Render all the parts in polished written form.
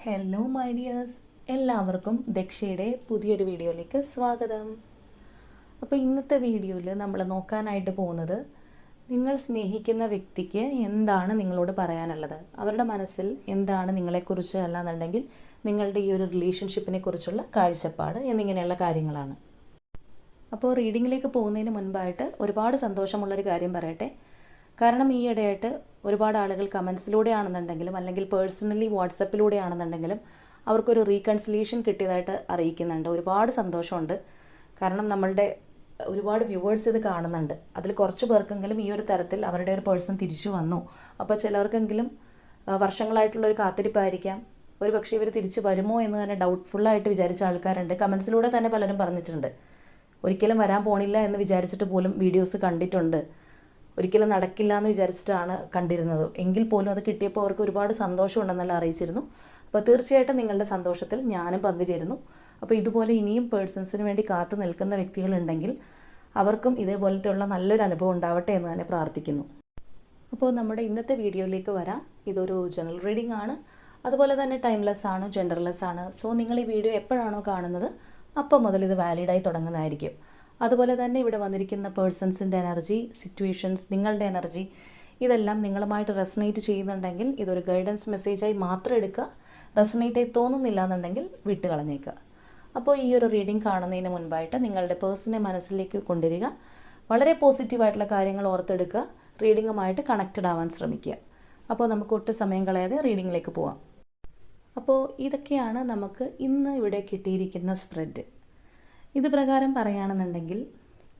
Hello my dears, എല്ലാവർക്കും ദക്ഷയുടെ പുതിയൊരു വീഡിയോയിലേക്ക് സ്വാഗതം. അപ്പോൾ ഇന്നത്തെ വീഡിയോയിൽ നമ്മൾ നോക്കാനായിട്ട് പോകുന്നത് നിങ്ങൾ സ്നേഹിക്കുന്ന വ്യക്തിക്ക് എന്താണ് നിങ്ങളോട് പറയാനുള്ളത്, അവരുടെ മനസ്സിൽ എന്താണ് നിങ്ങളെക്കുറിച്ച്, അല്ലാന്നുണ്ടെങ്കിൽ നിങ്ങളുടെ ഈ ഒരു റിലേഷൻഷിപ്പിനെ കുറിച്ചുള്ള കാഴ്ചപ്പാട് എന്നിങ്ങനെയുള്ള കാര്യങ്ങളാണ്. അപ്പോൾ റീഡിങ്ങിലേക്ക് പോകുന്നതിന് മുൻപായിട്ട് ഒരുപാട് സന്തോഷമുള്ളൊരു കാര്യം പറയട്ടെ. കാരണം ഈ ഇടയായിട്ട് ഒരുപാട് ആളുകൾ കമൻസിലൂടെയാണെന്നുണ്ടെങ്കിലും അല്ലെങ്കിൽ പേഴ്സണലി വാട്സപ്പിലൂടെയാണെന്നുണ്ടെങ്കിലും അവർക്കൊരു റീകൺസിലിയേഷൻ കിട്ടിയതായിട്ട് അറിയിക്കുന്നുണ്ട്. ഒരുപാട് സന്തോഷമുണ്ട്. കാരണം നമ്മളുടെ ഒരുപാട് വ്യൂവേഴ്സ് ഇത് കാണുന്നുണ്ട്. അതിൽ കുറച്ച് പേർക്കെങ്കിലും ഈ ഒരു തരത്തിൽ അവരുടെ ഒരു പേഴ്സൺ തിരിച്ചു വന്നു. അപ്പോൾ ചിലവർക്കെങ്കിലും വർഷങ്ങളായിട്ടുള്ളൊരു കാത്തിരിപ്പായിരിക്കാം. ഒരു പക്ഷേ ഇവർ തിരിച്ചു വരുമോ എന്ന് തന്നെ ഡൗട്ട്ഫുള്ളായിട്ട് വിചാരിച്ച ആൾക്കാരുണ്ട്. കമൻസിലൂടെ തന്നെ പലരും പറഞ്ഞിട്ടുണ്ട്. ഒരിക്കലും വരാൻ പോണില്ല എന്ന് വിചാരിച്ചിട്ട് പോലും വീഡിയോസ് കണ്ടിട്ടുണ്ട്. ഒരിക്കലും നടക്കില്ല എന്ന് വിചാരിച്ചിട്ടാണ് കണ്ടിരുന്നത്. എങ്കിൽ പോലും അത് കിട്ടിയപ്പോൾ അവർക്ക് ഒരുപാട് സന്തോഷമുണ്ടെന്നെല്ലാം അറിയിച്ചിരുന്നു. അപ്പോൾ തീർച്ചയായിട്ടും നിങ്ങളുടെ സന്തോഷത്തിൽ ഞാനും പങ്കുചേരുന്നു. അപ്പോൾ ഇതുപോലെ ഇനിയും പേഴ്സൺസിന് വേണ്ടി കാത്തു നിൽക്കുന്ന വ്യക്തികളുണ്ടെങ്കിൽ അവർക്കും ഇതേപോലത്തെയുള്ള നല്ലൊരു അനുഭവം ഉണ്ടാവട്ടെ എന്ന് തന്നെ പ്രാർത്ഥിക്കുന്നു. അപ്പോൾ നമ്മുടെ ഇന്നത്തെ വീഡിയോയിലേക്ക് വരാം. ഇതൊരു ജനറൽ റീഡിംഗ് ആണ്. അതുപോലെ തന്നെ ടൈംലെസ് ആണ്, ജെൻഡർലെസ് ആണ്. സോ നിങ്ങൾ ഈ വീഡിയോ എപ്പോഴാണോ കാണുന്നത് അപ്പോൾ മുതൽ ഇത് വാലിഡായി തുടങ്ങുന്നതായിരിക്കും. അതുപോലെ തന്നെ ഇവിടെ വന്നിരിക്കുന്ന പേഴ്സൺസിൻ്റെ എനർജി, സിറ്റുവേഷൻസ്, നിങ്ങളുടെ എനർജി, ഇതെല്ലാം നിങ്ങളുമായിട്ട് റെസണേറ്റ് ചെയ്യുന്നുണ്ടെങ്കിൽ ഇതൊരു ഗൈഡൻസ് മെസ്സേജായി മാത്രം എടുക്കുക. റെസണേറ്റായി തോന്നുന്നില്ല എന്നുണ്ടെങ്കിൽ വിട്ട് കളഞ്ഞേക്കുക. അപ്പോൾ ഈ ഒരു റീഡിംഗ് കാണുന്നതിന് മുൻപായിട്ട് നിങ്ങളുടെ പേഴ്സണെ മനസ്സിലേക്ക് കൊണ്ടുവരിക. വളരെ പോസിറ്റീവായിട്ടുള്ള കാര്യങ്ങൾ ഓർത്തെടുക്കുക. റീഡിങ്ങുമായിട്ട് കണക്റ്റഡ് ആവാൻ ശ്രമിക്കുക. അപ്പോൾ നമുക്ക് ഒട്ടും സമയം കളയാതെ റീഡിങ്ങിലേക്ക് പോവാം. അപ്പോൾ ഇതൊക്കെയാണ് നമുക്ക് ഇന്ന് ഇവിടെ കിട്ടിയിരിക്കുന്ന സ്പ്രെഡ്. ഇത് പ്രകാരം പറയുകയാണെന്നുണ്ടെങ്കിൽ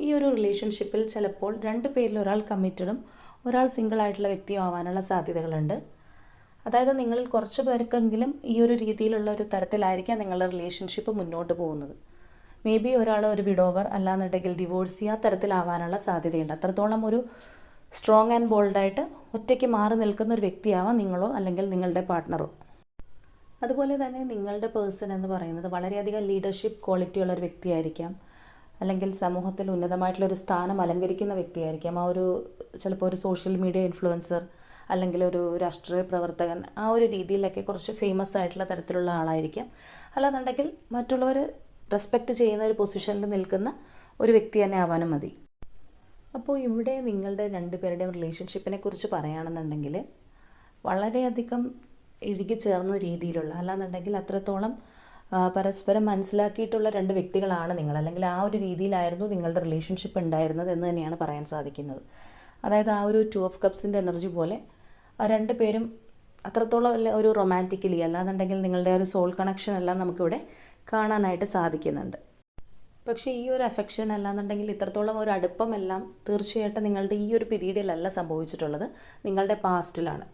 ഈ ഒരു റിലേഷൻഷിപ്പിൽ ചിലപ്പോൾ രണ്ട് പേരിൽ ഒരാൾ കമ്മിറ്റഡും ഒരാൾ സിംഗിളായിട്ടുള്ള വ്യക്തിയും ആവാനുള്ള സാധ്യതകളുണ്ട്. അതായത് നിങ്ങളിൽ കുറച്ച് പേർക്കെങ്കിലും ഈ ഒരു രീതിയിലുള്ള ഒരു തരത്തിലായിരിക്കാം നിങ്ങളുടെ റിലേഷൻഷിപ്പ് മുന്നോട്ട് പോകുന്നത്. മേ ബി ഒരാൾ ഒരു വിഡോവർ അല്ലാന്നുണ്ടെങ്കിൽ ഡിവോഴ്സ് ആ തരത്തിലാവാനുള്ള സാധ്യതയുണ്ട്. അത്രത്തോളം ഒരു സ്ട്രോങ് ആൻഡ് ബോൾഡായിട്ട് ഒറ്റയ്ക്ക് മാറി നിൽക്കുന്ന ഒരു വ്യക്തിയാവാം നിങ്ങളോ അല്ലെങ്കിൽ നിങ്ങളുടെ പാർട്ട്ണറോ. അതുപോലെ തന്നെ നിങ്ങളുടെ പേഴ്സൺ എന്ന് പറയുന്നത് വളരെയധികം ലീഡർഷിപ്പ് ക്വാളിറ്റിയുള്ള ഒരു വ്യക്തിയായിരിക്കാം. അല്ലെങ്കിൽ സമൂഹത്തിൽ ഉന്നതമായിട്ടുള്ളൊരു സ്ഥാനം അലങ്കരിക്കുന്ന വ്യക്തിയായിരിക്കാം. ആ ഒരു ചിലപ്പോൾ ഒരു സോഷ്യൽ മീഡിയ ഇൻഫ്ലുവൻസർ അല്ലെങ്കിൽ ഒരു രാഷ്ട്രീയ പ്രവർത്തകൻ, ആ ഒരു രീതിയിലൊക്കെ കുറച്ച് ഫേമസ് ആയിട്ടുള്ള തരത്തിലുള്ള ആളായിരിക്കാം. അല്ലാന്നുണ്ടെങ്കിൽ മറ്റുള്ളവർ റെസ്പെക്റ്റ് ചെയ്യുന്ന ഒരു പൊസിഷനിൽ നിൽക്കുന്ന ഒരു വ്യക്തി തന്നെ ആവാനും മതി. അപ്പോൾ ഇവിടെ നിങ്ങളുടെ രണ്ടുപേരുടെയും റിലേഷൻഷിപ്പിനെ കുറിച്ച് പറയുകയാണെന്നുണ്ടെങ്കിൽ വളരെയധികം ഇഴുകിച്ചേർന്ന രീതിയിലുള്ള, അല്ലാന്നുണ്ടെങ്കിൽ അത്രത്തോളം പരസ്പരം മനസ്സിലാക്കിയിട്ടുള്ള രണ്ട് വ്യക്തികളാണ് നിങ്ങൾ, അല്ലെങ്കിൽ ആ ഒരു രീതിയിലായിരുന്നു നിങ്ങളുടെ റിലേഷൻഷിപ്പ് ഉണ്ടായിരുന്നത് എന്ന് തന്നെയാണ് പറയാൻ സാധിക്കുന്നത്. അതായത് ആ ഒരു 2 of Cupsൻ്റെ എനർജി പോലെ ആ രണ്ട് പേരും അത്രത്തോളം ഒരു റൊമാൻറ്റിക്കലി, അല്ലാന്നുണ്ടെങ്കിൽ നിങ്ങളുടെ ഒരു സോൾ കണക്ഷൻ എല്ലാം നമുക്കിവിടെ കാണാനായിട്ട് സാധിക്കുന്നുണ്ട്. പക്ഷേ ഈ ഒരു അഫെക്ഷൻ അല്ലാന്നുണ്ടെങ്കിൽ ഇത്രത്തോളം ഒരു അടുപ്പമെല്ലാം തീർച്ചയായിട്ടും നിങ്ങളുടെ ഈ ഒരു പീരീഡിലല്ല സംഭവിച്ചിട്ടുള്ളത്, നിങ്ങളുടെ പാസ്റ്റിലാണ്.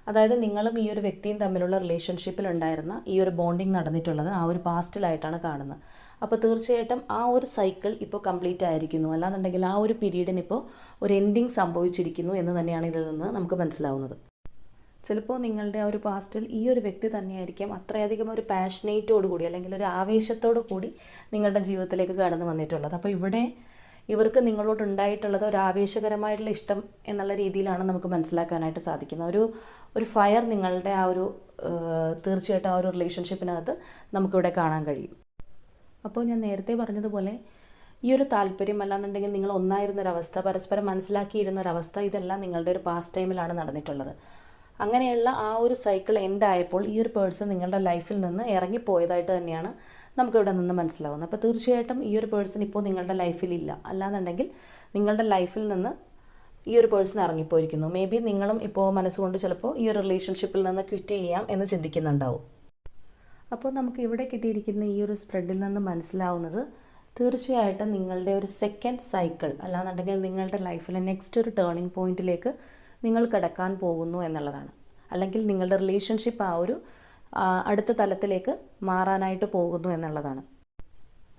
അതായത് നിങ്ങളും ഈ ഒരു വ്യക്തിയും തമ്മിലുള്ള റിലേഷൻഷിപ്പിൽ ഉണ്ടായിരുന്ന ഈ ഒരു ബോണ്ടിങ് നടന്നിട്ടുള്ളത് ആ ഒരു പാസ്റ്റിലായിട്ടാണ് കാണുന്നത്. അപ്പോൾ തീർച്ചയായിട്ടും ആ ഒരു സൈക്കിൾ ഇപ്പോൾ കംപ്ലീറ്റ് ആയിരിക്കുന്നു, അല്ലാന്നുണ്ടെങ്കിൽ ആ ഒരു പീരീഡിന് ഇപ്പോൾ ഒരു എൻഡിങ് സംഭവിച്ചിരിക്കുന്നു എന്ന് തന്നെയാണ് ഇതിൽ നിന്ന് നമുക്ക് മനസ്സിലാവുന്നത്. ചിലപ്പോൾ നിങ്ങളുടെ ആ ഒരു പാസ്റ്റിൽ ഈ ഒരു വ്യക്തി തന്നെയായിരിക്കും അത്രയധികം ഒരു പാഷനേറ്റോടു കൂടി അല്ലെങ്കിൽ ഒരു ആവേശത്തോടു കൂടി നിങ്ങളുടെ ജീവിതത്തിലേക്ക് കടന്നു വന്നിട്ടുള്ളത്. അപ്പോൾ ഇവിടെ ഇവർക്ക് നിങ്ങളോടുണ്ടായിട്ടുള്ളത് ഒരു ആവേശകരമായിട്ടുള്ള ഇഷ്ടം എന്നുള്ള രീതിയിലാണ് നമുക്ക് മനസ്സിലാക്കാനായിട്ട് സാധിക്കുന്നത്. ഒരു ഫയർ നിങ്ങളുടെ ആ ഒരു തീർച്ചയായിട്ടും ആ ഒരു റിലേഷൻഷിപ്പിനകത്ത് നമുക്കിവിടെ കാണാൻ കഴിയും. അപ്പോൾ ഞാൻ നേരത്തെ പറഞ്ഞതുപോലെ ഈ ഒരു താല്പര്യം അല്ലാന്നുണ്ടെങ്കിൽ നിങ്ങൾ ഒന്നായിരുന്നൊരവസ്ഥ, പരസ്പരം മനസ്സിലാക്കിയിരുന്നൊരവസ്ഥ, ഇതെല്ലാം നിങ്ങളുടെ ഒരു പാസ്റ്റ് ടൈമിലാണ് നടന്നിട്ടുള്ളത്. അങ്ങനെയുള്ള ആ ഒരു സൈക്കിൾ എൻഡായപ്പോൾ ഈ ഒരു പേഴ്സൺ നിങ്ങളുടെ ലൈഫിൽ നിന്ന് ഇറങ്ങിപ്പോയതായിട്ട് തന്നെയാണ് നമുക്കിവിടെ നിന്ന് മനസ്സിലാവുന്നത്. അപ്പോൾ തീർച്ചയായിട്ടും ഈ ഒരു പേഴ്സൺ ഇപ്പോൾ നിങ്ങളുടെ ലൈഫിലില്ല, അല്ലാന്നുണ്ടെങ്കിൽ നിങ്ങളുടെ ലൈഫിൽ നിന്ന് ഈ ഒരു പേഴ്സൺ ഇറങ്ങിപ്പോയിരിക്കുന്നു. മേ ബി നിങ്ങളും ഇപ്പോൾ മനസ്സുകൊണ്ട് ചിലപ്പോൾ ഈ ഒരു റിലേഷൻഷിപ്പിൽ നിന്ന് ക്വിറ്റ് ചെയ്യാം എന്ന് ചിന്തിക്കുന്നുണ്ടാവും. അപ്പോൾ നമുക്ക് ഇവിടെ കിട്ടിയിരിക്കുന്ന ഈ ഒരു സ്പ്രെഡിൽ നിന്ന് മനസ്സിലാവുന്നത് തീർച്ചയായിട്ടും നിങ്ങളുടെ ഒരു സെക്കൻഡ് സൈക്കിൾ അല്ലാന്നുണ്ടെങ്കിൽ നിങ്ങളുടെ ലൈഫിലെ നെക്സ്റ്റ് ഒരു ടേണിംഗ് പോയിന്റിലേക്ക് നിങ്ങൾ കടക്കാൻ പോകുന്നു എന്നുള്ളതാണ്. അല്ലെങ്കിൽ നിങ്ങളുടെ റിലേഷൻഷിപ്പ് ആ ഒരു അടുത്ത തലത്തിലേക്ക് മാറാനായിട്ട് പോകുന്നു എന്നുള്ളതാണ്.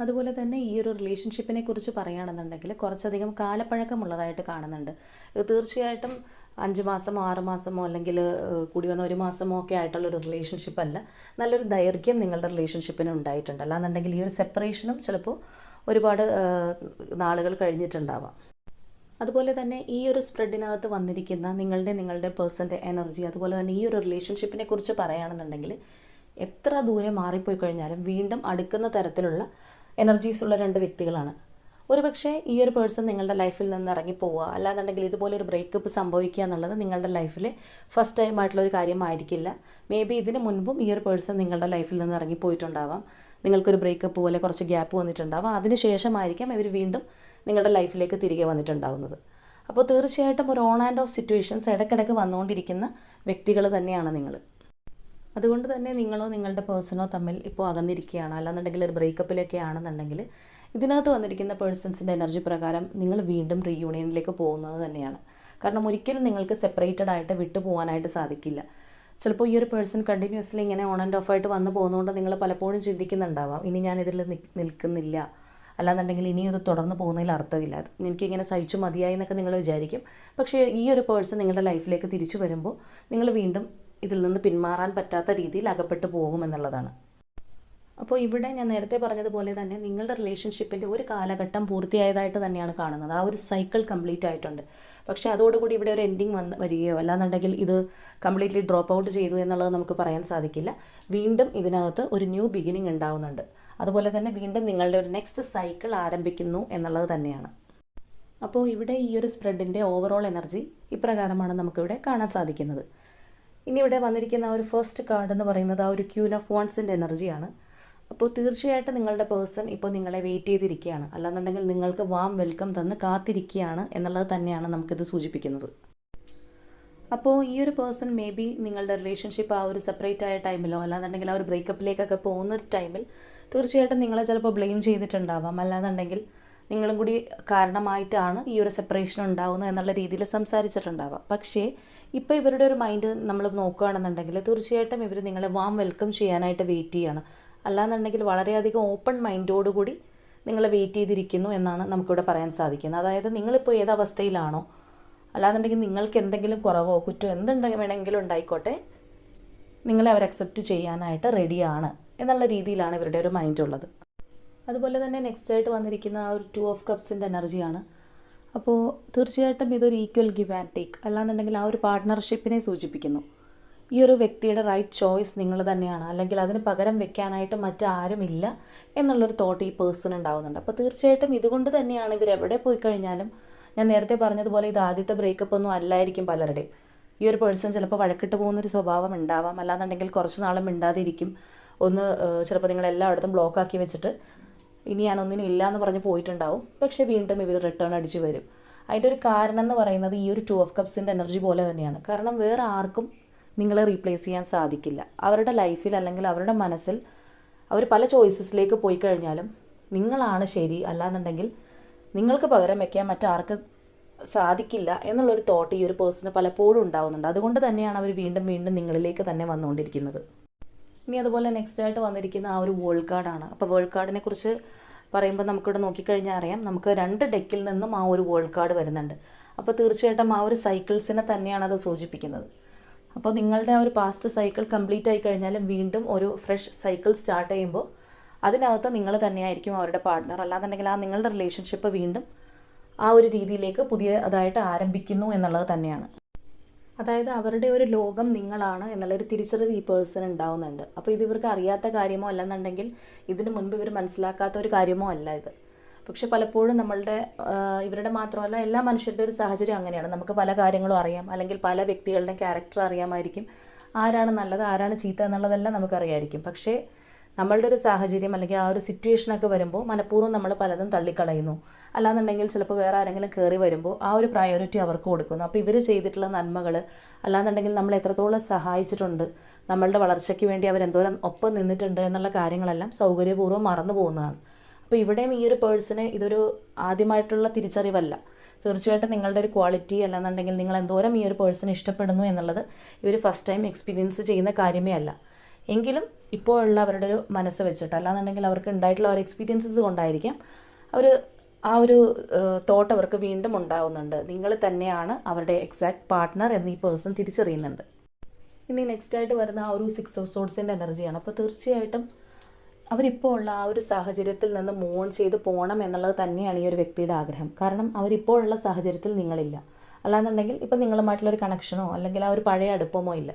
അതുപോലെ തന്നെ ഈ ഒരു റിലേഷൻഷിപ്പിനെ കുറിച്ച് പറയുകയാണെന്നുണ്ടെങ്കിൽ കുറച്ചധികം കാലപ്പഴക്കമുള്ളതായിട്ട് കാണുന്നുണ്ട്. ഇത് തീർച്ചയായിട്ടും 5 മാസമോ 6 മാസമോ അല്ലെങ്കിൽ കൂടി വന്ന 1 മാസമോ ഒക്കെ ആയിട്ടുള്ളൊരു റിലേഷൻഷിപ്പ് അല്ല. നല്ലൊരു ദൈർഘ്യം നിങ്ങളുടെ റിലേഷൻഷിപ്പിന് ഉണ്ടായിട്ടുണ്ട്. അല്ലാന്നുണ്ടെങ്കിൽ ഈ ഒരു സെപ്പറേഷനും ചിലപ്പോൾ ഒരുപാട് നാളുകൾ കഴിഞ്ഞിട്ടുണ്ടാവാം. അതുപോലെ തന്നെ ഈ ഒരു സ്പ്രെഡിനകത്ത് വന്നിരിക്കുന്ന നിങ്ങളുടെ പേഴ്സൻ്റെ എനർജി, അതുപോലെ തന്നെ ഈ ഒരു റിലേഷൻഷിപ്പിനെ കുറിച്ച് പറയുകയാണെന്നുണ്ടെങ്കിൽ എത്ര ദൂരെ മാറിപ്പോയി കഴിഞ്ഞാലും വീണ്ടും അടുക്കുന്ന തരത്തിലുള്ള എനർജീസ് ഉള്ള രണ്ട് വ്യക്തികളാണ്. ഒരുപക്ഷെ ഈ ഒരു പേഴ്സൺ നിങ്ങളുടെ ലൈഫിൽ നിന്ന് ഇറങ്ങിപ്പോവുക, അല്ലാന്നുണ്ടെങ്കിൽ ഇതുപോലെ ഒരു ബ്രേക്കപ്പ് സംഭവിക്കുക എന്നുള്ളത് നിങ്ങളുടെ ലൈഫിലെ ഫസ്റ്റ് ടൈം ആയിട്ടുള്ള ഒരു കാര്യമായിരിക്കില്ല. മേ ബി ഇതിന് മുൻപും ഈ ഒരു പേഴ്സൺ നിങ്ങളുടെ ലൈഫിൽ നിന്ന് ഇറങ്ങിപ്പോയിട്ടുണ്ടാവാം. നിങ്ങൾക്കൊരു ബ്രേക്കപ്പ് പോലെ കുറച്ച് ഗ്യാപ്പ് വന്നിട്ടുണ്ടാവാം. അതിനുശേഷമായിരിക്കാം ഇവർ വീണ്ടും നിങ്ങളുടെ ലൈഫിലേക്ക് തിരികെ വന്നിട്ടുണ്ടാവുന്നത്. അപ്പോൾ തീർച്ചയായിട്ടും ഒരു ഓൺ ആൻഡ് ഓഫ് സിറ്റുവേഷൻസ് ഇടയ്ക്കിടയ്ക്ക് വന്നുകൊണ്ടിരിക്കുന്ന വ്യക്തികൾ തന്നെയാണ് നിങ്ങൾ. അതുകൊണ്ട് തന്നെ നിങ്ങളോ നിങ്ങളുടെ പേഴ്സണോ തമ്മിൽ ഇപ്പോൾ അകന്നിരിക്കുകയാണ്, അല്ലാന്നുണ്ടെങ്കിൽ ഒരു ബ്രേക്കപ്പിലൊക്കെ ആണെന്നുണ്ടെങ്കിൽ ഇതിനകത്ത് വന്നിരിക്കുന്ന പേഴ്സൺസിൻ്റെ എനർജി പ്രകാരം നിങ്ങൾ വീണ്ടും റീയൂണിയനിലേക്ക് പോകുന്നത് തന്നെയാണ്. കാരണം ഒരിക്കലും നിങ്ങൾക്ക് സെപ്പറേറ്റഡ് ആയിട്ട് വിട്ടു പോകാനായിട്ട് സാധിക്കില്ല. ചിലപ്പോൾ ഈ ഒരു പേഴ്സൺ കണ്ടിന്യൂസ്ലി ഇങ്ങനെ ഓൺ ആൻഡ് ഓഫ് ആയിട്ട് വന്നു പോകുന്നതുകൊണ്ട് നിങ്ങൾ പലപ്പോഴും ചിന്തിക്കുന്നുണ്ടാവാം, ഇനി ഞാനിതിൽ നിൽക്കുന്നില്ല, അല്ലാന്നുണ്ടെങ്കിൽ ഇനി ഇത് തുടർന്ന് പോകുന്നതിൽ അർത്ഥമില്ല, എനിക്കിങ്ങനെ സഹിച്ചു മതിയായി എന്നൊക്കെ നിങ്ങൾ വിചാരിക്കും. പക്ഷേ ഈ ഒരു പേഴ്സൺ നിങ്ങളുടെ ലൈഫിലേക്ക് തിരിച്ചു വരുമ്പോൾ നിങ്ങൾ വീണ്ടും ഇതിൽ നിന്ന് പിന്മാറാൻ പറ്റാത്ത രീതിയിൽ അകപ്പെട്ടു പോകുമെന്നുള്ളതാണ്. അപ്പോൾ ഇവിടെ ഞാൻ നേരത്തെ പറഞ്ഞതുപോലെ തന്നെ നിങ്ങളുടെ റിലേഷൻഷിപ്പിൻ്റെ ഒരു കാലഘട്ടം പൂർത്തിയായതായിട്ട് തന്നെയാണ് കാണുന്നത്. ആ ഒരു സൈക്കിൾ കംപ്ലീറ്റ് ആയിട്ടുണ്ട്. പക്ഷേ അതോടുകൂടി ഇവിടെ ഒരു എൻഡിങ് വരികയോ അല്ലാന്നുണ്ടെങ്കിൽ ഇത് കംപ്ലീറ്റ്ലി ഡ്രോപ്പ് ഔട്ട് ചെയ്തു എന്നുള്ളത് നമുക്ക് പറയാൻ സാധിക്കില്ല. വീണ്ടും ഇതിനകത്ത് ഒരു ന്യൂ ബിഗിനിങ് ഉണ്ടാവുന്നുണ്ട്. അതുപോലെ തന്നെ വീണ്ടും നിങ്ങളുടെ ഒരു നെക്സ്റ്റ് സൈക്കിൾ ആരംഭിക്കുന്നു എന്നുള്ളത് തന്നെയാണ്. അപ്പോൾ ഇവിടെ ഈ ഒരു സ്പ്രെഡിൻ്റെ ഓവറോൾ എനർജി ഇപ്രകാരമാണ് നമുക്കിവിടെ കാണാൻ സാധിക്കുന്നത്. ഇനി ഇവിടെ വന്നിരിക്കുന്ന ആ ഒരു ഫസ്റ്റ് കാർഡ് എന്ന് പറയുന്നത് ആ ഒരു ക്യൂൻ ഓഫ് വാൺസിൻ്റെ എനർജിയാണ്. അപ്പോൾ തീർച്ചയായിട്ടും നിങ്ങളുടെ പേഴ്സൺ ഇപ്പോൾ നിങ്ങളെ വെയിറ്റ് ചെയ്തിരിക്കുകയാണ്, അല്ലാന്നുണ്ടെങ്കിൽ നിങ്ങൾക്ക് വാം വെൽക്കം തന്ന് കാത്തിരിക്കുകയാണ് എന്നുള്ളത് തന്നെയാണ് നമുക്കിത് സൂചിപ്പിക്കുന്നത്. അപ്പോൾ ഈ ഒരു പേഴ്സൺ മേ ബി നിങ്ങളുടെ റിലേഷൻഷിപ്പ് ആ ഒരു സെപ്പറേറ്റ് ആയ ടൈമിലോ അല്ലാന്നുണ്ടെങ്കിൽ ആ ഒരു ബ്രേക്കപ്പിലേക്കൊക്കെ പോകുന്ന ടൈമിൽ തീർച്ചയായിട്ടും നിങ്ങളെ ചിലപ്പോൾ ബ്ലെയിം ചെയ്തിട്ടുണ്ടാവാം, അല്ലാന്നുണ്ടെങ്കിൽ നിങ്ങളും കൂടി കാരണമായിട്ടാണ് ഈ ഒരു സെപ്പറേഷൻ ഉണ്ടാവുന്നത് എന്നുള്ള രീതിയിൽ സംസാരിച്ചിട്ടുണ്ടാവാം. പക്ഷേ ഇപ്പോൾ ഇവരുടെ ഒരു മൈൻഡ് നമ്മൾ നോക്കുകയാണെന്നുണ്ടെങ്കിൽ തീർച്ചയായിട്ടും ഇവർ നിങ്ങളെ വാം വെൽക്കം ചെയ്യാനായിട്ട് വെയിറ്റ് ചെയ്യാണ്, അല്ലാന്നുണ്ടെങ്കിൽ വളരെയധികം ഓപ്പൺ മൈൻഡോടുകൂടി നിങ്ങളെ വെയിറ്റ് ചെയ്തിരിക്കുന്നു എന്നാണ് നമുക്കിവിടെ പറയാൻ സാധിക്കുന്നത്. അതായത് നിങ്ങളിപ്പോൾ ഏതവസ്ഥയിലാണോ, അല്ലാന്നുണ്ടെങ്കിൽ നിങ്ങൾക്ക് എന്തെങ്കിലും കുറവോ കുറ്റോ വേണമെങ്കിലും ഉണ്ടായിക്കോട്ടെ, നിങ്ങളെ അവർ അക്സെപ്റ്റ് ചെയ്യാനായിട്ട് റെഡിയാണ് എന്നുള്ള രീതിയിലാണ് ഇവരുടെ ഒരു മൈൻഡ് ഉള്ളത്. അതുപോലെ തന്നെ നെക്സ്റ്റ് ആയിട്ട് വന്നിരിക്കുന്ന ആ ഒരു 2 ഓഫ് കപ്സിൻ്റെ എനർജിയാണ്. അപ്പോൾ തീർച്ചയായിട്ടും ഇതൊരു ഈക്വൽ ഗിവ് ആൻഡ് ടേക്ക്, അല്ലാന്നുണ്ടെങ്കിൽ ആ ഒരു പാർട്ട്ണർഷിപ്പിനെ സൂചിപ്പിക്കുന്നു. ഈ ഒരു വ്യക്തിയുടെ റൈറ്റ് ചോയ്സ് നിങ്ങൾ തന്നെയാണ്, അല്ലെങ്കിൽ അതിന് പകരം വെക്കാനായിട്ട് മറ്റാരുമില്ല എന്നുള്ളൊരു തോട്ട് ഈ പേഴ്സൺ ഉണ്ടാകുന്നുണ്ട്. അപ്പോൾ തീർച്ചയായിട്ടും ഇതുകൊണ്ട് തന്നെയാണ് ഇവരെവിടെ പോയി കഴിഞ്ഞാലും, ഞാൻ നേരത്തെ പറഞ്ഞതുപോലെ ഇത് ആദ്യത്തെ ബ്രേക്കപ്പ് ഒന്നും അല്ലായിരിക്കും പലരുടെയും. ഈ ഒരു പേഴ്സൺ ചിലപ്പോൾ വഴക്കിട്ട് പോകുന്നൊരു സ്വഭാവം ഉണ്ടാവാം, അല്ലാന്നുണ്ടെങ്കിൽ കുറച്ച് നാളും മിണ്ടാതിരിക്കും. ചിലപ്പോൾ നിങ്ങളെല്ലായിടത്തും ബ്ലോക്കാക്കി വെച്ചിട്ട് ഇനി ഞാനൊന്നിനും ഇല്ല എന്ന് പറഞ്ഞ് പോയിട്ടുണ്ടാവും. പക്ഷേ വീണ്ടും ഇവർ റിട്ടേൺ അടിച്ച് വരും. അതിൻ്റെ ഒരു കാരണം എന്ന് പറയുന്നത് ഈ ഒരു 2 ഓഫ് കപ്സിൻ്റെ എനർജി പോലെ തന്നെയാണ്. കാരണം വേറെ ആർക്കും നിങ്ങളെ റീപ്ലേസ് ചെയ്യാൻ സാധിക്കില്ല. അവരുടെ ലൈഫിൽ അല്ലെങ്കിൽ അവരുടെ മനസ്സിൽ അവർ പല ചോയ്സസിലേക്ക് പോയി കഴിഞ്ഞാലും നിങ്ങളാണ് ശരി, അല്ലാന്നുണ്ടെങ്കിൽ നിങ്ങൾക്ക് പകരം വയ്ക്കാൻ മറ്റാർക്ക് സാധിക്കില്ല എന്നുള്ളൊരു തോട്ട് ഈ ഒരു പേഴ്സണ് പലപ്പോഴും ഉണ്ടാവുന്നുണ്ട്. അതുകൊണ്ട് തന്നെയാണ് അവർ വീണ്ടും വീണ്ടും നിങ്ങളിലേക്ക് തന്നെ വന്നുകൊണ്ടിരിക്കുന്നത്. ഇനി അതുപോലെ നെക്സ്റ്റ് ആയിട്ട് വന്നിരിക്കുന്ന ആ ഒരു വേൾഡ് കാർഡാണ്. അപ്പോൾ വേൾഡ് കാർഡിനെ കുറിച്ച് പറയുമ്പോൾ നമുക്കിവിടെ നോക്കിക്കഴിഞ്ഞാൽ അറിയാം, നമുക്ക് 2 ഡെക്കിൽ നിന്നും ആ ഒരു വേൾഡ് കാർഡ് വരുന്നുണ്ട്. അപ്പോൾ തീർച്ചയായിട്ടും ആ ഒരു സൈക്കിൾസിനെ തന്നെയാണ് അത് സൂചിപ്പിക്കുന്നത്. അപ്പോൾ നിങ്ങളുടെ ആ ഒരു പാസ്റ്റ് സൈക്കിൾ കംപ്ലീറ്റ് ആയി കഴിഞ്ഞാലും വീണ്ടും ഒരു ഫ്രഷ് സൈക്കിൾ സ്റ്റാർട്ട് ചെയ്യുമ്പോൾ അതിനകത്ത് നിങ്ങൾ തന്നെയായിരിക്കും അവരുടെ പാർട്ട്ണർ, അല്ലാന്നുണ്ടെങ്കിൽ ആ നിങ്ങളുടെ റിലേഷൻഷിപ്പ് വീണ്ടും ആ ഒരു രീതിയിലേക്ക് പുതിയതായിട്ട് ആരംഭിക്കുന്നു എന്നുള്ളത് തന്നെയാണ്. അതായത് അവരുടെ ഒരു ലോകം നിങ്ങളാണ് എന്നുള്ളൊരു തിരിച്ചറിവ് ഈ പേഴ്സൺ ഉണ്ടാവുന്നുണ്ട്. അപ്പോൾ ഇത് ഇവർക്ക് അറിയാത്ത കാര്യമോ അല്ലെന്നുണ്ടെങ്കിൽ ഇതിന് മുൻപ് ഇവർ മനസ്സിലാക്കാത്ത ഒരു കാര്യമോ അല്ല ഇത്. പക്ഷെ പലപ്പോഴും ഇവരുടെ മാത്രമല്ല എല്ലാ മനുഷ്യരുടെ ഒരു സാഹചര്യം അങ്ങനെയാണ്. നമുക്ക് പല കാര്യങ്ങളും അറിയാം, അല്ലെങ്കിൽ പല വ്യക്തികളുടെ ക്യാരക്ടർ അറിയാമായിരിക്കും, ആരാണ് നല്ലത് ആരാണ് ചീത്ത എന്നുള്ളതെല്ലാം നമുക്കറിയാമായിരിക്കും. പക്ഷേ നമ്മളുടെ ഒരു സാഹചര്യം അല്ലെങ്കിൽ ആ ഒരു സിറ്റുവേഷനൊക്കെ വരുമ്പോൾ മനഃപൂർവ്വം നമ്മൾ പലതും തള്ളിക്കളയുന്നു, അല്ലാന്നുണ്ടെങ്കിൽ ചിലപ്പോൾ വേറെ ആരെങ്കിലും കയറി വരുമ്പോൾ ആ ഒരു പ്രയോറിറ്റി അവർക്ക് കൊടുക്കുന്നു. അപ്പോൾ ഇവർ ചെയ്തിട്ടുള്ള നന്മകൾ, അല്ലാന്നുണ്ടെങ്കിൽ നമ്മൾ എത്രത്തോളം സഹായിച്ചിട്ടുണ്ട്, നമ്മളുടെ വളർച്ചയ്ക്ക് വേണ്ടി അവരെന്തോരം ഒപ്പം നിന്നിട്ടുണ്ട് എന്നുള്ള കാര്യങ്ങളെല്ലാം സൗകര്യപൂർവ്വം മറന്നു പോകുന്നതാണ്. അപ്പോൾ ഇവിടെയും ഈ ഒരു പേഴ്സണ് ഇതൊരു ആദ്യമായിട്ടുള്ള തിരിച്ചറിവല്ല. തീർച്ചയായിട്ടും നിങ്ങളുടെ ഒരു ക്വാളിറ്റി അല്ലാന്നുണ്ടെങ്കിൽ നിങ്ങൾ എന്തോരം ഈ ഒരു പേഴ്സൺ ഇഷ്ടപ്പെടുന്നു എന്നുള്ളത് ഇവർ ഫസ്റ്റ് ടൈം എക്സ്പീരിയൻസ് ചെയ്യുന്ന കാര്യമേ അല്ല. എങ്കിലും ഇപ്പോൾ ഉള്ള അവരുടെ ഒരു മനസ്സ് വെച്ചിട്ട്, അല്ലാന്നുണ്ടെങ്കിൽ അവർക്ക് ഉണ്ടായിട്ടുള്ള ഒരു എക്സ്പീരിയൻസസ് കൊണ്ടായിരിക്കാം ആ ഒരു തോട്ട് അവർക്ക് വീണ്ടും ഉണ്ടാവുന്നുണ്ട്. നിങ്ങൾ തന്നെയാണ് അവരുടെ എക്സാക്ട് പാർട്ട്ണർ എന്ന് ഈ പേഴ്സൺ തിരിച്ചറിയുന്നുണ്ട്. ഇനി നെക്സ്റ്റ് ആയിട്ട് വരുന്ന ആ ഒരു 6 ഓഫ് സോർഡ്സിൻ്റെ എനർജിയാണ്. അപ്പോൾ തീർച്ചയായിട്ടും അവരിപ്പോൾ ഉള്ള ആ ഒരു സാഹചര്യത്തിൽ നിന്ന് മൂവ് ഓൺ ചെയ്ത് പോകണം എന്നുള്ളത് തന്നെയാണ് ഈ ഒരു വ്യക്തിയുടെ ആഗ്രഹം. കാരണം അവരിപ്പോൾ ഉള്ള സാഹചര്യത്തിൽ നിങ്ങളില്ല, അല്ലാന്നുണ്ടെങ്കിൽ ഇപ്പം നിങ്ങളുമായിട്ടുള്ളൊരു കണക്ഷനോ അല്ലെങ്കിൽ ആ ഒരു പഴയ അടുപ്പമോ ഇല്ല.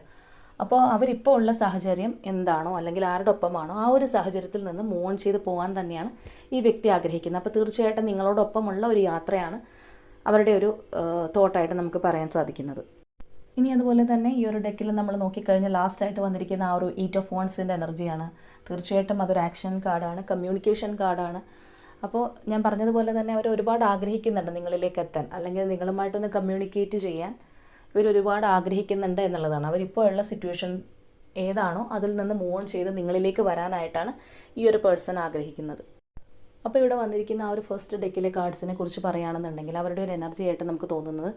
അപ്പോൾ അവരിപ്പോൾ ഉള്ള സാഹചര്യം എന്താണോ അല്ലെങ്കിൽ ആരുടെ ഒപ്പമാണോ ആ ഒരു സാഹചര്യത്തിൽ നിന്ന് മൂവ് ഓൺ ചെയ്ത് പോകാൻ തന്നെയാണ് ഈ വ്യക്തി ആഗ്രഹിക്കുന്നത്. അപ്പോൾ തീർച്ചയായിട്ടും നിങ്ങളോടൊപ്പമുള്ള ഒരു യാത്രയാണ് അവരുടെ ഒരു തോട്ടായിട്ട് നമുക്ക് പറയാൻ സാധിക്കുന്നത്. ഇനി അതുപോലെ തന്നെ ഈ ഒരു ഡെക്കിൽ നമ്മൾ നോക്കിക്കഴിഞ്ഞാൽ ലാസ്റ്റായിട്ട് വന്നിരിക്കുന്ന ആ ഒരു 8 ഓഫ് വാണ്ട്സിൻ്റെ എനർജിയാണ്. തീർച്ചയായിട്ടും അതൊരു ആക്ഷൻ കാർഡാണ്, കമ്മ്യൂണിക്കേഷൻ കാർഡാണ്. അപ്പോൾ ഞാൻ പറഞ്ഞതുപോലെ തന്നെ അവർ ഒരുപാട് ആഗ്രഹിക്കുന്നുണ്ട് നിങ്ങളിലേക്ക് എത്താൻ, അല്ലെങ്കിൽ നിങ്ങളുമായിട്ടൊന്ന് കമ്മ്യൂണിക്കേറ്റ് ചെയ്യാൻ ഇവർ ഒരുപാട് ആഗ്രഹിക്കുന്നുണ്ട് എന്നുള്ളതാണ്. അവരിപ്പോൾ ഉള്ള സിറ്റുവേഷൻ ഏതാണോ അതിൽ നിന്ന് മൂവ് ഓൺ ചെയ്ത് നിങ്ങളിലേക്ക് വരാനായിട്ടാണ് ഈ ഒരു പേഴ്സൺ ആഗ്രഹിക്കുന്നത്. അപ്പോൾ ഇവിടെ വന്നിരിക്കുന്ന ആ ഒരു ഫസ്റ്റ് ഡെക്കിലെ കാർഡ്സിനെ കുറിച്ച് പറയുകയാണെന്നുണ്ടെങ്കിൽ അവരുടെ ഒരു എനർജി ആയിട്ട് നമുക്ക് തോന്നുന്നത്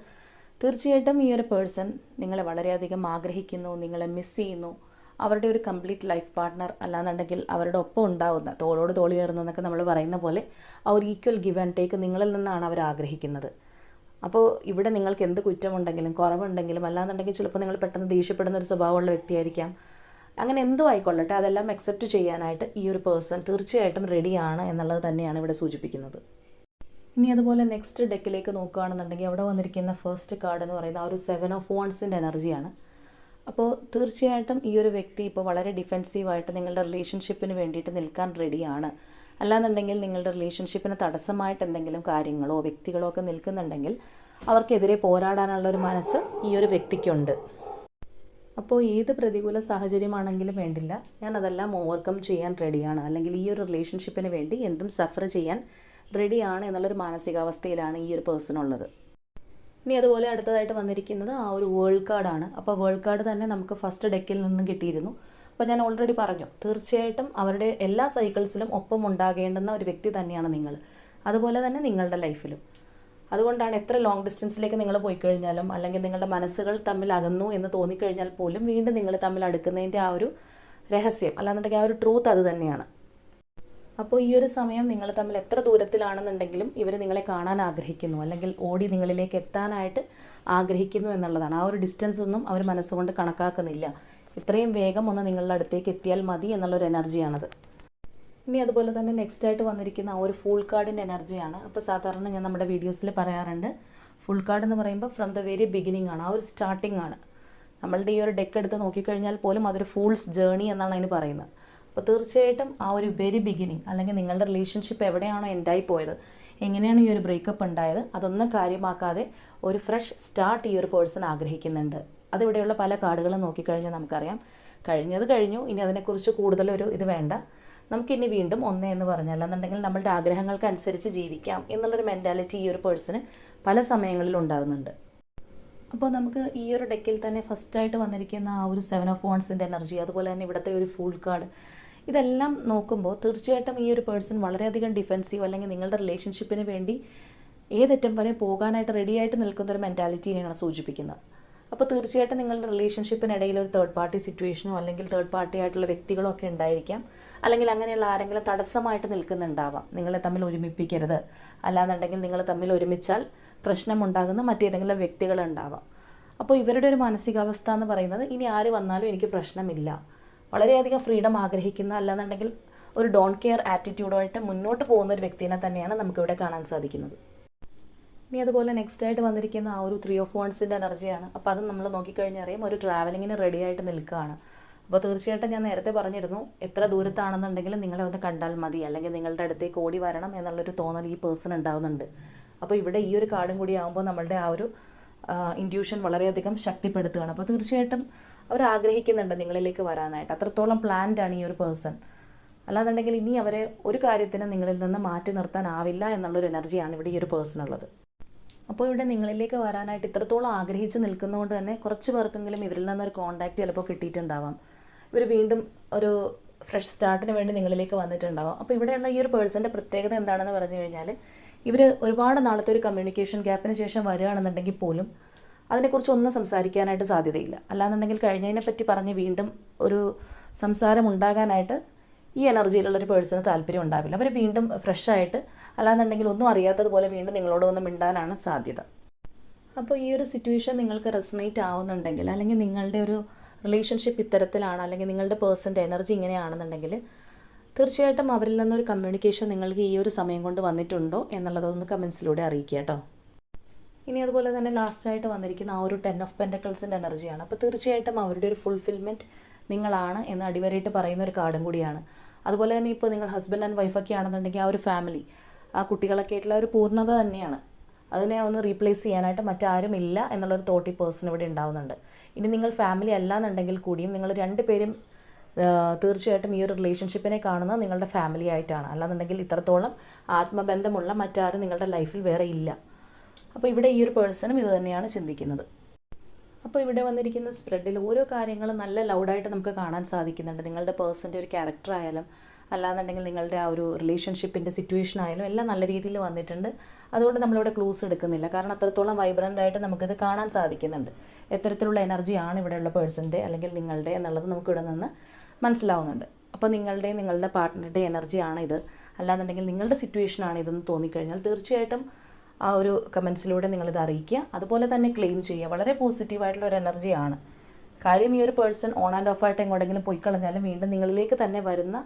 തീർച്ചയായിട്ടും ഈ ഒരു പേഴ്സൺ നിങ്ങളെ വളരെയധികം ആഗ്രഹിക്കുന്നു, നിങ്ങളെ മിസ് ചെയ്യുന്നു. അവരുടെ ഒരു കംപ്ലീറ്റ് ലൈഫ് പാർട്ട്ണർ അല്ലാന്നുണ്ടെങ്കിൽ അവരുടെ ഒപ്പം ഉണ്ടാവുന്ന തോളോട് തോളി കയറുന്നതെന്നൊക്കെ നമ്മൾ പറയുന്ന പോലെ ആ ഒരു ഈക്വൽ ഗിവ് ആൻഡ് ടേക്ക് നിങ്ങളിൽ നിന്നാണ് അവർ ആഗ്രഹിക്കുന്നത്. അപ്പോൾ ഇവിടെ നിങ്ങൾക്ക് എന്ത് കുറ്റമുണ്ടെങ്കിലും കുറവുണ്ടെങ്കിലും അല്ലാന്നുണ്ടെങ്കിൽ ചിലപ്പോൾ നിങ്ങൾ പെട്ടെന്ന് ദേഷ്യപ്പെടുന്ന ഒരു സ്വഭാവമുള്ള വ്യക്തിയായിരിക്കാം. അങ്ങനെ എന്തും ആയിക്കൊള്ളട്ടെ അതെല്ലാം അക്സെപ്റ്റ് ചെയ്യാനായിട്ട് ഈ ഒരു പേഴ്സൺ തീർച്ചയായിട്ടും റെഡിയാണ് എന്നുള്ളത് തന്നെയാണ് ഇവിടെ സൂചിപ്പിക്കുന്നത്. ഇനി അതുപോലെ നെക്സ്റ്റ് ഡെക്കിലേക്ക് നോക്കുകയാണെന്നുണ്ടെങ്കിൽ അവിടെ വന്നിരിക്കുന്ന ഫസ്റ്റ് കാർഡ് എന്ന് പറയുന്നത് ആ ഒരു 7 ഓഫ് വാണ്ട്സിൻ്റെ എനർജിയാണ്. അപ്പോൾ തീർച്ചയായിട്ടും ഈ ഒരു വ്യക്തി ഇപ്പോൾ വളരെ ഡിഫെൻസീവായിട്ട് നിങ്ങളുടെ റിലേഷൻഷിപ്പിന് വേണ്ടിയിട്ട് നിൽക്കാൻ റെഡിയാണ്. അല്ലാന്നുണ്ടെങ്കിൽ നിങ്ങളുടെ റിലേഷൻഷിപ്പിന് തടസ്സമായിട്ട് എന്തെങ്കിലും കാര്യങ്ങളോ വ്യക്തികളോ ഒക്കെ നിൽക്കുന്നുണ്ടെങ്കിൽ അവർക്കെതിരെ പോരാടാനുള്ളൊരു മനസ്സ് ഈ ഒരു വ്യക്തിക്കുണ്ട്. അപ്പോൾ ഏത് പ്രതികൂല സാഹചര്യമാണെങ്കിലും വേണ്ടില്ല, ഞാൻ അതെല്ലാം ഓവർകം ചെയ്യാൻ റെഡിയാണ്, അല്ലെങ്കിൽ ഈ ഒരു റിലേഷൻഷിപ്പിന് വേണ്ടി എന്തും സഫർ ചെയ്യാൻ റെഡിയാണ് എന്നുള്ളൊരു മാനസികാവസ്ഥയിലാണ് ഈ ഒരു പേഴ്സൺ ഉള്ളത്. ഇനി അതുപോലെ അടുത്തതായിട്ട് വന്നിരിക്കുന്നത് ആ ഒരു വേൾഡ് കാർഡാണ്. അപ്പോൾ വേൾഡ് കാർഡ് തന്നെ നമുക്ക് ഫസ്റ്റ് ഡെക്കിൽ നിന്നും കിട്ടിയിരുന്നു. അപ്പോൾ ഞാൻ ഓൾറെഡി പറഞ്ഞു, തീർച്ചയായിട്ടും അവരുടെ എല്ലാ സൈക്കിൾസിലും ഒപ്പം ഉണ്ടാകേണ്ടുന്ന ഒരു വ്യക്തി തന്നെയാണ് നിങ്ങൾ, അതുപോലെ തന്നെ നിങ്ങളുടെ ലൈഫിലും. അതുകൊണ്ടാണ് എത്ര ലോങ് ഡിസ്റ്റൻസിലേക്ക് നിങ്ങൾ പോയി കഴിഞ്ഞാലും അല്ലെങ്കിൽ നിങ്ങളുടെ മനസ്സുകൾ തമ്മിൽ അകന്നു എന്ന് തോന്നിക്കഴിഞ്ഞാൽ പോലും വീണ്ടും നിങ്ങൾ തമ്മിൽ അടുക്കുന്നതിൻ്റെ ആ ഒരു രഹസ്യം അല്ലാന്നുണ്ടെങ്കിൽ ആ ഒരു ട്രൂത്ത് അത് തന്നെയാണ്. അപ്പോൾ ഈ ഒരു സമയം നിങ്ങൾ തമ്മിൽ എത്ര ദൂരത്തിലാണെന്നുണ്ടെങ്കിലും ഇവർ നിങ്ങളെ കാണാൻ ആഗ്രഹിക്കുന്നു, അല്ലെങ്കിൽ ഓടി നിങ്ങളിലേക്ക് എത്താനായിട്ട് ആഗ്രഹിക്കുന്നു എന്നുള്ളതാണ്. ആ ഒരു ഡിസ്റ്റൻസ് ഒന്നും അവർ മനസ്സുകൊണ്ട് കണക്കാക്കുന്നില്ല. ഇത്രയും വേഗം ഒന്ന് നിങ്ങളുടെ അടുത്തേക്ക് എത്തിയാൽ മതി എന്നുള്ളൊരു എനർജിയാണത്. ഇനി അതുപോലെ തന്നെ നെക്സ്റ്റ് ആയിട്ട് വന്നിരിക്കുന്ന ആ ഒരു ഫുൾ കാർഡിൻ്റെ എനർജിയാണ്. അപ്പോൾ സാധാരണ ഞാൻ നമ്മുടെ വീഡിയോസിൽ പറയാറുണ്ട്, ഫുൾ കാർഡ് എന്ന് പറയുമ്പോൾ ഫ്രം ദ വെരി ബിഗിനിങ് ആണ്, ആ ഒരു സ്റ്റാർട്ടിംഗ് ആണ്. നമ്മളുടെ ഈ ഒരു ഡെക്ക് എടുത്ത് നോക്കിക്കഴിഞ്ഞാൽ പോലും അതൊരു ഫൂൾസ് ജേർണി എന്നാണ് അതിന് പറയുന്നത്. അപ്പോൾ തീർച്ചയായിട്ടും ആ ഒരു വെരി ബിഗിനിങ് അല്ലെങ്കിൽ നിങ്ങളുടെ റിലേഷൻഷിപ്പ് എവിടെയാണോ എൻഡായി പോയത്, എങ്ങനെയാണ് ഈ ഒരു ബ്രേക്കപ്പ് ഉണ്ടായത്, അതൊന്നും കാര്യമാക്കാതെ ഒരു ഫ്രഷ് സ്റ്റാർട്ട് ഈ ഒരു പേഴ്സൺ ആഗ്രഹിക്കുന്നുണ്ട്. അതിവിടെയുള്ള പല കാർഡുകളും നോക്കിക്കഴിഞ്ഞാൽ നമുക്കറിയാം, കഴിഞ്ഞത് കഴിഞ്ഞു, ഇനി അതിനെക്കുറിച്ച് കൂടുതലൊരു ഇത് വേണ്ട, നമുക്കിനി വീണ്ടും ഒന്നേ എന്ന് പറഞ്ഞാൽ എന്നുണ്ടെങ്കിൽ നമ്മളുടെ ആഗ്രഹങ്ങൾക്ക് അനുസരിച്ച് ജീവിക്കാം എന്നുള്ളൊരു മെൻറ്റാലിറ്റി ഈ ഒരു പേഴ്സണ് പല സമയങ്ങളിൽ ഉണ്ടാകുന്നുണ്ട്. അപ്പോൾ നമുക്ക് ഈ ഒരു ഡെക്കിൽ തന്നെ ഫസ്റ്റായിട്ട് വന്നിരിക്കുന്ന ആ ഒരു 7 ഓഫ് വാണ്ട്സിൻ്റെ എനർജി, അതുപോലെ തന്നെ ഇവിടുത്തെ ഒരു ഫുൾ കാർഡ്, ഇതെല്ലാം നോക്കുമ്പോൾ തീർച്ചയായിട്ടും ഈ ഒരു പേഴ്സൺ വളരെയധികം ഡിഫെൻസീവ് അല്ലെങ്കിൽ നിങ്ങളുടെ റിലേഷൻഷിപ്പിന് വേണ്ടി ഏതറ്റം വരെ പോകാനായിട്ട് റെഡിയായിട്ട് നിൽക്കുന്ന ഒരു മെൻറ്റാലിറ്റിയാണ് സൂചിപ്പിക്കുന്നത്. അപ്പോൾ തീർച്ചയായിട്ടും നിങ്ങളുടെ റിലേഷൻഷിപ്പിനിടയിൽ ഒരു തേർഡ് പാർട്ടി സിറ്റുവേഷനോ അല്ലെങ്കിൽ തേർഡ് പാർട്ടി ആയിട്ടുള്ള വ്യക്തികളോ ഒക്കെ ഉണ്ടായിരിക്കാം, അല്ലെങ്കിൽ അങ്ങനെയുള്ള ആരെങ്കിലും തടസ്സമായിട്ട് നിൽക്കുന്നുണ്ടാവാം. നിങ്ങളെ തമ്മിൽ ഒരുമിപ്പിക്കരുത്, അല്ലാന്നുണ്ടെങ്കിൽ നിങ്ങൾ തമ്മിൽ ഒരുമിച്ചാൽ പ്രശ്നമുണ്ടാകുന്ന മറ്റേതെങ്കിലും വ്യക്തികളുണ്ടാവാം. അപ്പോൾ ഇവരുടെ ഒരു മാനസികാവസ്ഥ എന്ന് പറയുന്നത് ഇനി ആര് വന്നാലും എനിക്ക് പ്രശ്നമില്ല, വളരെയധികം ഫ്രീഡം ആഗ്രഹിക്കുന്ന, അല്ലാന്നുണ്ടെങ്കിൽ ഒരു ഡോണ്ട് കെയർ ആറ്റിറ്റ്യൂഡുമായിട്ട് മുന്നോട്ട് പോകുന്ന ഒരു വ്യക്തിനെ തന്നെയാണ് നമുക്കിവിടെ കാണാൻ സാധിക്കുന്നത്. ഇനി അതുപോലെ നെക്സ്റ്റ് ആയിട്ട് വന്നിരിക്കുന്ന ആ ഒരു 3 ഓഫ് വാണ്ട്സിൻ്റെ എനർജിയാണ്. അപ്പോൾ അത് നമ്മൾ നോക്കിക്കഴിഞ്ഞാൽ അറിയാം, ഒരു ട്രാവലിങ്ങിന് റെഡി ആയിട്ട് നിൽക്കുകയാണ്. അപ്പോൾ തീർച്ചയായിട്ടും ഞാൻ നേരത്തെ പറഞ്ഞിരുന്നു, എത്ര ദൂരത്താണെന്നുണ്ടെങ്കിലും നിങ്ങളെ ഒന്ന് കണ്ടാൽ മതി, അല്ലെങ്കിൽ നിങ്ങളുടെ അടുത്തേക്ക് ഓടി വരണം എന്നുള്ളൊരു തോന്നൽ ഈ പേഴ്സൺ ഉണ്ടാകുന്നുണ്ട്. അപ്പോൾ ഇവിടെ ഈ ഒരു കാർഡും കൂടി ആകുമ്പോൾ നമ്മളുടെ ആ ഒരു ഇൻഡ്യൂഷൻ വളരെയധികം ശക്തിപ്പെടുത്തുകയാണ്. അപ്പോൾ തീർച്ചയായിട്ടും അവർ ആഗ്രഹിക്കുന്നുണ്ട് നിങ്ങളിലേക്ക് വരാനായിട്ട്, അത്രത്തോളം പ്ലാൻഡാണ് ഈ ഒരു പേഴ്സൺ. അല്ലാന്നുണ്ടെങ്കിൽ ഇനി അവരെ ഒരു കാര്യത്തിന് നിങ്ങളിൽ നിന്ന് മാറ്റി നിർത്താനാവില്ല എന്നുള്ളൊരു എനർജിയാണ് ഇവിടെ ഈ ഒരു പേഴ്സൺ ഉള്ളത്. അപ്പോൾ ഇവിടെ നിങ്ങളിലേക്ക് വരാനായിട്ട് ഇത്രത്തോളം ആഗ്രഹിച്ച് നിൽക്കുന്നതുകൊണ്ട് തന്നെ കുറച്ച് പേർക്കെങ്കിലും ഇവരിൽ നിന്നൊരു കോൺടാക്റ്റ് ചിലപ്പോൾ കിട്ടിയിട്ടുണ്ടാവാം. ഇവർ വീണ്ടും ഒരു ഫ്രഷ് സ്റ്റാർട്ടിന് വേണ്ടി നിങ്ങളിലേക്ക് വന്നിട്ടുണ്ടാവാം. അപ്പോൾ ഇവിടെയുള്ള ഈ ഒരു പേഴ്സൻ്റെ പ്രത്യേകത എന്താണെന്ന് പറഞ്ഞു കഴിഞ്ഞാൽ, ഇവർ ഒരുപാട് നാളത്തെ ഒരു കമ്മ്യൂണിക്കേഷൻ ഗ്യാപ്പിന് ശേഷം വരികയാണെന്നുണ്ടെങ്കിൽ പോലും അതിനെക്കുറിച്ച് ഒന്നും സംസാരിക്കാനായിട്ട് സാധ്യതയില്ല. അല്ലാന്നുണ്ടെങ്കിൽ കഴിഞ്ഞതിനെ പറ്റി പറഞ്ഞ് വീണ്ടും ഒരു സംസാരം ഉണ്ടാകാനായിട്ട് ഈ എനർജിയിലുള്ളൊരു പേഴ്സണ് താല്പര്യം ഉണ്ടാവില്ല. അവർ വീണ്ടും ഫ്രഷായിട്ട്, അല്ലാന്നുണ്ടെങ്കിൽ ഒന്നും അറിയാത്തതുപോലെ വീണ്ടും നിങ്ങളോട് വന്ന് മിണ്ടാനാണ് സാധ്യത. അപ്പോൾ ഈ ഒരു സിറ്റുവേഷൻ നിങ്ങൾക്ക് റെസണേറ്റ് ആവുന്നുണ്ടെങ്കിൽ, അല്ലെങ്കിൽ നിങ്ങളുടെ ഒരു റിലേഷൻഷിപ്പ് ഇത്തരത്തിലാണ്, അല്ലെങ്കിൽ നിങ്ങളുടെ പേഴ്സൻ്റെ എനർജി ഇങ്ങനെയാണെന്നുണ്ടെങ്കിൽ തീർച്ചയായിട്ടും അവരിൽ നിന്നൊരു കമ്മ്യൂണിക്കേഷൻ നിങ്ങൾക്ക് ഈ ഒരു സമയം കൊണ്ട് വന്നിട്ടുണ്ടോ എന്നുള്ളതൊന്ന് കമൻസിലൂടെ അറിയിക്കുക കേട്ടോ. ഇനി അതുപോലെ തന്നെ ലാസ്റ്റായിട്ട് വന്നിരിക്കുന്ന ആ ഒരു 10 ഓഫ് പെൻറ്റക്കിൾസിൻ്റെ എനർജിയാണ്. അപ്പോൾ തീർച്ചയായിട്ടും അവരുടെ ഒരു ഫുൾഫിൽമെൻറ്റ് നിങ്ങളാണ് എന്ന് അടിവരയിട്ട് പറയുന്ന ഒരു കാർഡും കൂടിയാണ്. അതുപോലെ തന്നെ ഇപ്പോൾ നിങ്ങൾ ഹസ്ബൻഡ് ആൻഡ് വൈഫൊക്കെ ആണെന്നുണ്ടെങ്കിൽ ആ ഒരു ഫാമിലി, ആ കുട്ടികളൊക്കെ ആയിട്ടുള്ള ഒരു പൂർണ്ണത തന്നെയാണ്. അതിനെ ഒന്ന് റീപ്ലേസ് ചെയ്യാനായിട്ട് മറ്റാരും ഇല്ല എന്നുള്ളൊരു തോട്ട് ഈ പേഴ്സൺ ഇവിടെ ഉണ്ടാവുന്നുണ്ട്. ഇനി നിങ്ങൾ ഫാമിലി അല്ല എന്നുണ്ടെങ്കിൽ കൂടിയും നിങ്ങൾ രണ്ടുപേരും തീർച്ചയായിട്ടും ഈ ഒരു റിലേഷൻഷിപ്പിനെ കാണുന്നത് നിങ്ങളുടെ ഫാമിലി ആയിട്ടാണ്. അല്ലാന്നുണ്ടെങ്കിൽ ഇത്രത്തോളം ആത്മബന്ധമുള്ള മറ്റാരും നിങ്ങളുടെ ലൈഫിൽ വേറെ ഇല്ല. അപ്പോൾ ഇവിടെ ഈ ഒരു പേഴ്സണും ഇത് തന്നെയാണ് ചിന്തിക്കുന്നത്. അപ്പോൾ ഇവിടെ വന്നിരിക്കുന്ന സ്പ്രെഡിൽ ഓരോ കാര്യങ്ങളും നല്ല ലൗഡായിട്ട് നമുക്ക് കാണാൻ സാധിക്കുന്നുണ്ട്. നിങ്ങളുടെ പേഴ്സൻ്റെ ഒരു ക്യാരക്ടർ ആയാലും അല്ലാന്നുണ്ടെങ്കിൽ നിങ്ങളുടെ ആ ഒരു റിലേഷൻഷിപ്പിൻ്റെ സിറ്റുവേഷൻ ആയാലും എല്ലാം നല്ല രീതിയിൽ വന്നിട്ടുണ്ട്. അതുകൊണ്ട് നമ്മളിവിടെ ക്ലൂസ് എടുക്കുന്നില്ല, കാരണം അത്രത്തോളം വൈബ്രൻ്റ് ആയിട്ട് നമുക്കിത് കാണാൻ സാധിക്കുന്നുണ്ട്. എത്തരത്തിലുള്ള എനർജിയാണ് ഇവിടെയുള്ള പേഴ്സൻ്റെ അല്ലെങ്കിൽ നിങ്ങളുടെ എന്നുള്ളത് നമുക്കിവിടെ നിന്ന് മനസ്സിലാവുന്നുണ്ട്. അപ്പോൾ നിങ്ങളുടെ പാർട്ട്ണറുടെ എനർജിയാണ് ഇത്, അല്ലാന്നുണ്ടെങ്കിൽ നിങ്ങളുടെ സിറ്റുവേഷനാണ് ഇതെന്ന് തോന്നിക്കഴിഞ്ഞാൽ തീർച്ചയായിട്ടും ആ ഒരു കമൻസിലൂടെ നിങ്ങളിത് അറിയിക്കുക. അതുപോലെ തന്നെ ക്ലെയിം ചെയ്യുക. വളരെ പോസിറ്റീവായിട്ടുള്ള ഒരു എനർജിയാണ്. കാര്യം ഈ ഒരു പേഴ്സൺ ഓൺ ആൻഡ് ഓഫ് ആയിട്ട് എങ്ങോട്ടെങ്കിലും പോയി കളഞ്ഞാലും വീണ്ടും നിങ്ങളിലേക്ക് തന്നെ വരുന്ന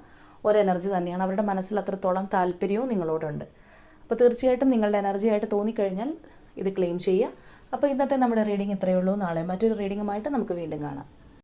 ഒരു എനർജി തന്നെയാണ്. അവരുടെ മനസ്സിൽ അത്രത്തോളം താല്പര്യവും നിങ്ങളോടുണ്ട്. അപ്പോൾ തീർച്ചയായിട്ടും നിങ്ങളുടെ എനർജി ആയിട്ട് തോന്നിക്കഴിഞ്ഞാൽ ഇത് ക്ലെയിം ചെയ്യുക. അപ്പോൾ ഇന്നത്തെ നമ്മുടെ റീഡിംഗ് ഇത്രയേ ഉള്ളൂ. നാളെ മറ്റൊരു റീഡിങ്ങുമായിട്ട് നമുക്ക് വീണ്ടും കാണാം.